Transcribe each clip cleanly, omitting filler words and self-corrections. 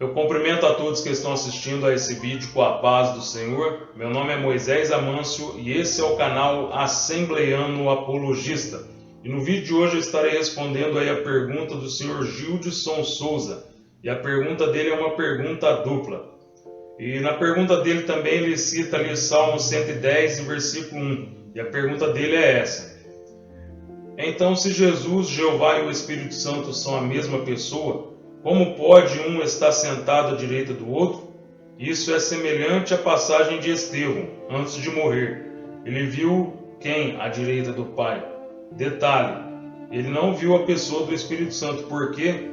Eu cumprimento a todos que estão assistindo a esse vídeo com a paz do Senhor. Meu nome é Moisés Amâncio e esse é o canal Assembleiano Apologista. E no vídeo de hoje eu estarei respondendo aí a pergunta do senhor Gildson Souza. E a pergunta dele é uma pergunta dupla. E na pergunta dele também ele cita ali Salmo 110, versículo 1. E a pergunta dele é essa: então, se Jesus, Jeová e o Espírito Santo são a mesma pessoa, como pode um estar sentado à direita do outro? Isso é semelhante à passagem de Estevão, antes de morrer. Ele viu quem à direita do Pai? Detalhe, ele não viu a pessoa do Espírito Santo. Por quê?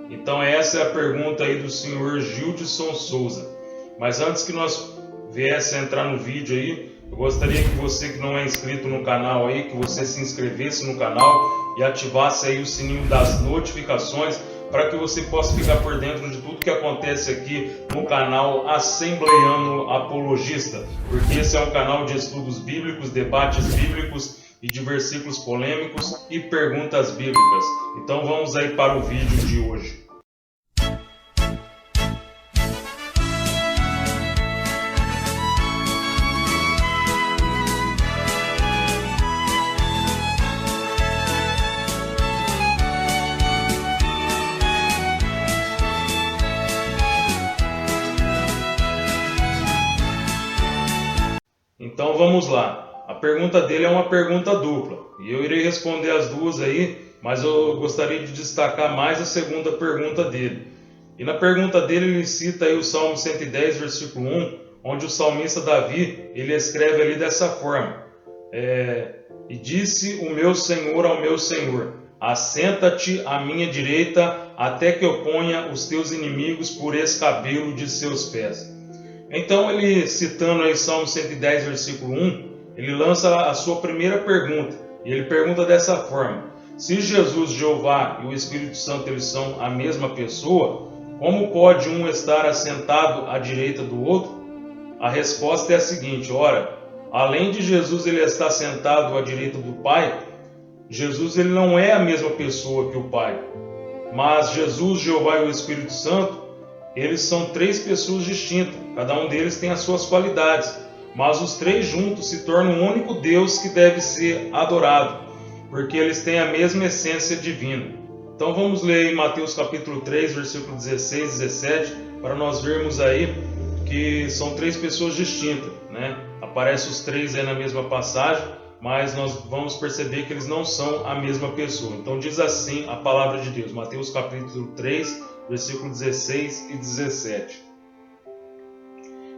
Então essa é a pergunta aí do senhor Gildson Souza. Mas antes que nós viesse a entrar no vídeo aí, eu gostaria que você que não é inscrito no canal aí, que você se inscrevesse no canal e ativasse aí o sininho das notificações, para que você possa ficar por dentro de tudo que acontece aqui no canal Assembleiano Apologista, porque esse é um canal de estudos bíblicos, debates bíblicos e de versículos polêmicos e perguntas bíblicas. Então vamos aí para o vídeo de hoje. Então vamos lá. A pergunta dele é uma pergunta dupla e eu irei responder as duas aí, mas eu gostaria de destacar mais a segunda pergunta dele. E na pergunta dele ele cita aí o Salmo 110, versículo 1, onde o salmista Davi ele escreve ali dessa forma: e disse o meu Senhor ao meu Senhor: assenta-te à minha direita até que eu ponha os teus inimigos por escabelo de seus pés. Então ele, citando aí Salmo 110, versículo 1, ele lança a sua primeira pergunta. E ele pergunta dessa forma: se Jesus, Jeová e o Espírito Santo eles são a mesma pessoa, como pode um estar assentado à direita do outro? A resposta é a seguinte: ora, além de Jesus ele estar sentado à direita do Pai, Jesus ele não é a mesma pessoa que o Pai. Mas Jesus, Jeová e o Espírito Santo, eles são três pessoas distintas, cada um deles tem as suas qualidades, mas os três juntos se tornam um único Deus que deve ser adorado, porque eles têm a mesma essência divina. Então vamos ler em Mateus capítulo 3, versículo 16 e 17, para nós vermos aí que são três pessoas distintas, né? Aparecem os três aí na mesma passagem, mas nós vamos perceber que eles não são a mesma pessoa. Então diz assim a palavra de Deus, Mateus capítulo 3, versículo 16 e 17.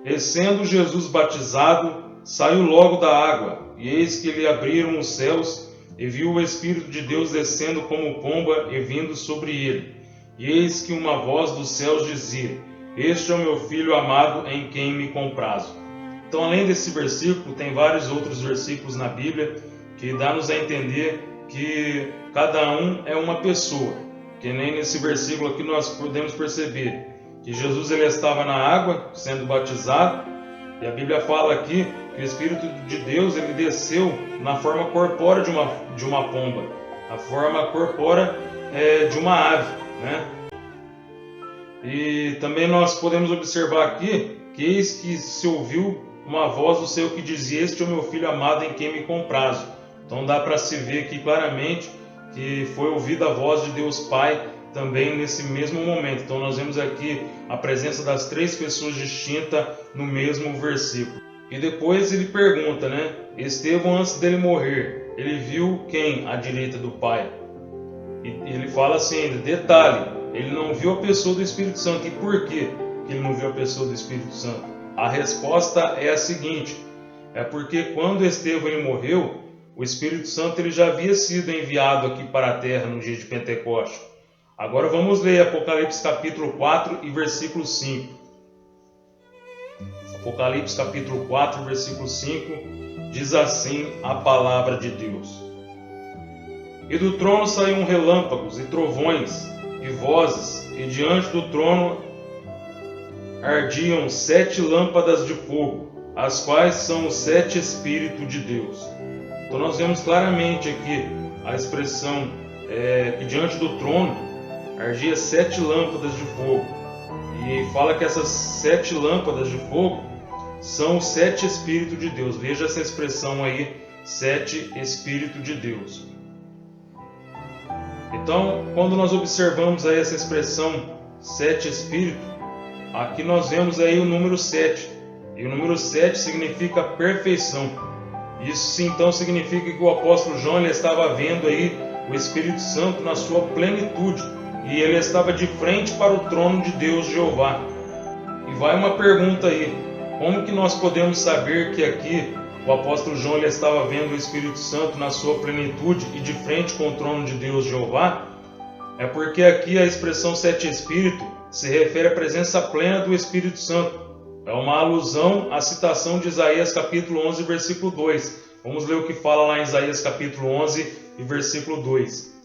E sendo Jesus batizado, saiu logo da água, e eis que lhe abriram os céus, e viu o Espírito de Deus descendo como pomba e vindo sobre ele. E eis que uma voz dos céus dizia: este é o meu Filho amado, em quem me comprazo. Então, além desse versículo, tem vários outros versículos na Bíblia que dá-nos a entender que cada um é uma pessoa. Que nem nesse versículo aqui nós podemos perceber que Jesus ele estava na água sendo batizado, e a Bíblia fala aqui que o Espírito de Deus ele desceu na forma corpórea de uma pomba, a forma corpórea de uma ave, né? E também nós podemos observar aqui que eis que se ouviu uma voz do céu que dizia: este é o meu Filho amado, em quem me comprazo. Então dá para se ver aqui claramente que foi ouvida a voz de Deus Pai também nesse mesmo momento. Então nós vemos aqui a presença das três pessoas distintas no mesmo versículo. E depois ele pergunta, né? Estevão, antes dele morrer, ele viu quem à direita do Pai? E ele fala assim, detalhe, ele não viu a pessoa do Espírito Santo. E por quê que ele não viu a pessoa do Espírito Santo? A resposta é a seguinte: é porque quando Estevão ele morreu, o Espírito Santo ele já havia sido enviado aqui para a terra no dia de Pentecostes. Agora vamos ler Apocalipse capítulo 4 e versículo 5. Apocalipse capítulo 4, versículo 5, diz assim a palavra de Deus: e do trono saíram relâmpagos e trovões e vozes, e diante do trono ardiam 7 lâmpadas de fogo, as quais são os 7 Espíritos de Deus. Então nós vemos claramente aqui a expressão que diante do trono ardia 7 lâmpadas de fogo. E fala que essas 7 lâmpadas de fogo são os 7 Espíritos de Deus. Veja essa expressão aí, 7 Espíritos de Deus. Então, quando nós observamos aí essa expressão 7 Espíritos, aqui nós vemos aí o número 7. E o número 7 significa perfeição. Isso então significa que o apóstolo João ele estava vendo aí o Espírito Santo na sua plenitude. E ele estava de frente para o trono de Deus Jeová. E vai uma pergunta aí: como que nós podemos saber que aqui o apóstolo João ele estava vendo o Espírito Santo na sua plenitude e de frente com o trono de Deus Jeová? É porque aqui a expressão 7 Espírito se refere à presença plena do Espírito Santo. É uma alusão à citação de Isaías capítulo 11, versículo 2. Vamos ler o que fala lá em Isaías capítulo 11 e versículo 2.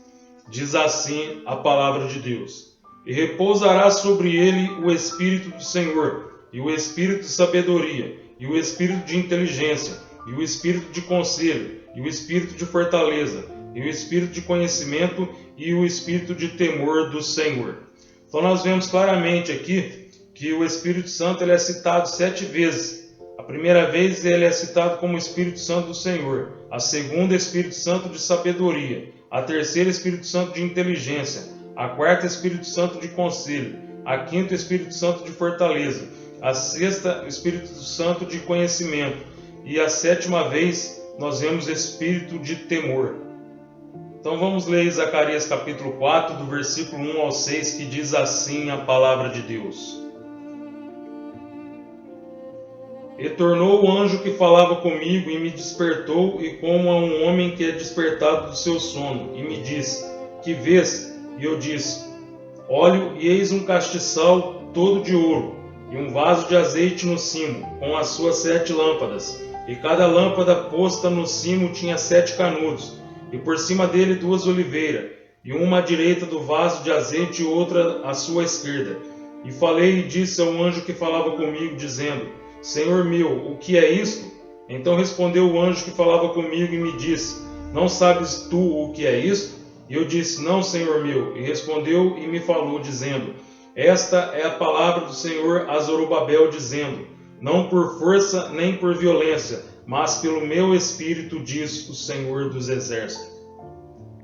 Diz assim a palavra de Deus: E repousará sobre ele o Espírito do Senhor, e o Espírito de sabedoria, e o Espírito de inteligência, e o Espírito de conselho, e o Espírito de fortaleza, e o Espírito de conhecimento, e o Espírito de temor do Senhor. Então nós vemos claramente aqui que o Espírito Santo ele é citado 7 vezes. A primeira vez ele é citado como Espírito Santo do Senhor, a segunda Espírito Santo de sabedoria, a terceira Espírito Santo de inteligência, a quarta Espírito Santo de conselho, a quinta Espírito Santo de fortaleza, a sexta Espírito Santo de conhecimento e a 7ª vez nós vemos Espírito de temor. Então vamos ler Zacarias capítulo 4 do versículo 1 ao 6 que diz assim a palavra de Deus: E tornou o anjo que falava comigo e me despertou, e como a um homem que é despertado do seu sono, e me disse: Que vês? E eu disse: Olho, e eis um castiçal todo de ouro, e um vaso de azeite no cimo, com as suas 7 lâmpadas. E cada lâmpada posta no cimo tinha 7 canudos, e por cima dele 2 oliveiras, e uma à direita do vaso de azeite e outra à sua esquerda. E falei e disse ao anjo que falava comigo, dizendo: Senhor meu, o que é isto? Então respondeu o anjo que falava comigo e me disse: Não sabes tu o que é isto? E eu disse: Não, Senhor meu. E respondeu e me falou, dizendo: Esta é a palavra do Senhor a Zorobabel, dizendo: Não por força nem por violência, mas pelo meu espírito, diz o Senhor dos Exércitos.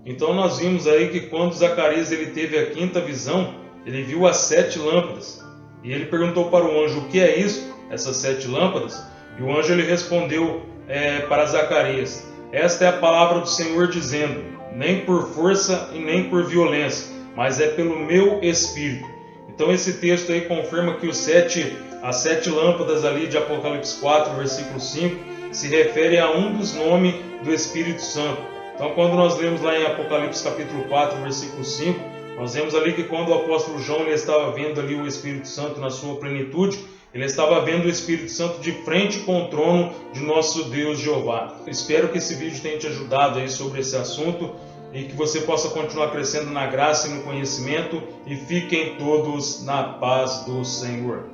Então nós vimos aí que quando Zacarias ele teve a 5ª visão, ele viu as 7 lâmpadas. E ele perguntou para o anjo: O que é isso? Essas 7 lâmpadas? E o anjo ele respondeu para Zacarias: Esta é a palavra do Senhor dizendo: Nem por força e nem por violência, mas é pelo meu espírito. Então esse texto aí confirma que as 7 lâmpadas ali de Apocalipse 4, versículo 5, se refere a um dos nomes do Espírito Santo. Então quando nós lemos lá em Apocalipse capítulo 4, versículo 5, nós vemos ali que quando o apóstolo João ele estava vendo ali o Espírito Santo na sua plenitude, ele estava vendo o Espírito Santo de frente com o trono de nosso Deus Jeová. Espero que esse vídeo tenha te ajudado aí sobre esse assunto e que você possa continuar crescendo na graça e no conhecimento, e fiquem todos na paz do Senhor.